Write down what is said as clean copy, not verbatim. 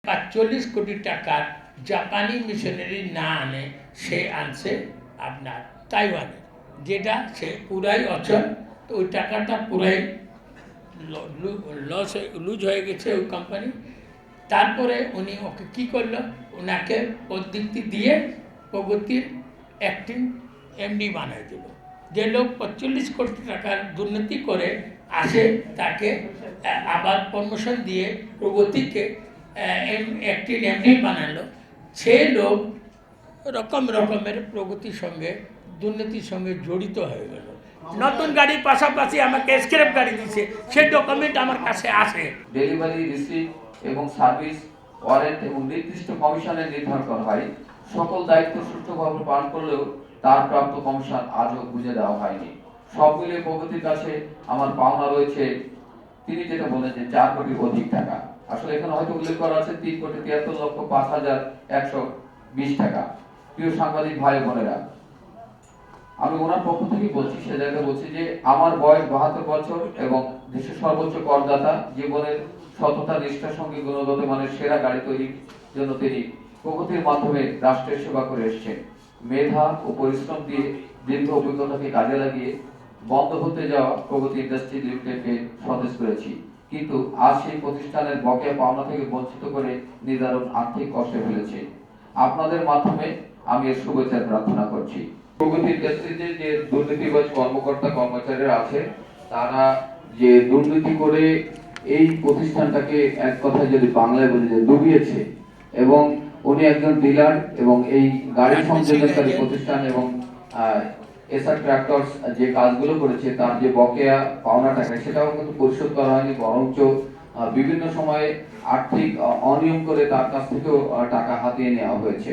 ৪৫ কোটি টাকার জাপানি মিশনারি না আনে, সে আনছে আপনার তাইওয়ানে, যেটা সে পুরাই অচল। তো ওই টাকাটা পুরাই লুজ হয়ে গেছে ওই কোম্পানি। তারপরে উনি ওকে কী করলো, ওনাকে পদ্ধতি দিয়ে প্রগতির অ্যাক্টিং এমডি বানাই দিল। যে লোক ৪৫ কোটি টাকার দুর্নীতি করে আসে, তাকে আবার প্রমোশন দিয়ে প্রগতিকে অ্যাক্টিং এমডি বানালো। সে লোক রকমের প্রগতির সঙ্গে দুর্নীতির সঙ্গে জড়িত হয়ে গেল। নতুন গাড়ির পাশাপাশি আমাকে স্ক্র্যাপ গাড়ি দিচ্ছে, সে ডকুমেন্ট আমার কাছে আছে। ডেলিভারি রিসিট এবং সার্ভিস ওয়ারেন্ট এবং নির্দিষ্ট কমিশনের নির্ধারণ করা হয়। সকল দায়িত্ব সুষ্ঠুভাবে পালন করলেও তার প্রাপ্ত কমিশন আজও বুঝে দেওয়া হয়নি। সব মিলিয়ে প্রগতির কাছে আমার পাওনা রয়েছে, তিনি যেটা বলেন যে 4 কোটির অধিক টাকা। আসলে এখানে হয়তো উল্লেখ করা আছে 3,73,05,120 টাকা। প্রিয় সাংবাদিক ভাই বোনেরা, আমি ওনার পক্ষ থেকে বলছি, সে জায়গায় বলছি যে আমার বয়স 72 বছর এবং দেশের সর্বোচ্চ করদাতা, জীবনের সততা নিষ্ঠার সঙ্গে গুণগত মানের সেরা গাড়ি তৈরির জন্য তিনি প্রগতির মাধ্যমে রাষ্ট্রের সেবা করে এসেছেন। মেধা ও পরিশ্রম দিয়ে দীর্ঘ অভিজ্ঞতাকে কাজে লাগিয়ে বন্ধ হতে যাওয়া প্রগতি ইন্ডাস্ট্রি লিমিটেডকে সতেজ করেছি, কিন্তু আজ সেই প্রতিষ্ঠানের বকেয়া পাওনা থেকে বঞ্চিত করে নিদারুণ আর্থিক কষ্টে ফেলেছে। আপনাদের মাধ্যমে আমি এর শুভেচ্ছা প্রার্থনা করছি। প্রগতি ইন্ডাস্ট্রিতে যে দুর্নীতিবাজ কর্মকর্তা কর্মচারীরা আছে, তারা যে দুর্নীতি করে এই প্রতিষ্ঠানটাকে এক কথায় যদি বাংলায় বলি যে ডুবিয়েছে, এবং উনি একজন ডিলার এবং এই গাড়ি সংযোজনকারী প্রতিষ্ঠান এবং এসআর ট্রাক্টরস যে কাজগুলো করেছে তার যে বকেয়া পাওনা টাকা সেটাও কিন্তু পরিশোধ করা হয়নি, বরঞ্চ বিভিন্ন সময়ে আর্থিক অনিয়ম করে তার কাছ থেকেও টাকা হাতিয়ে নেওয়া হয়েছে।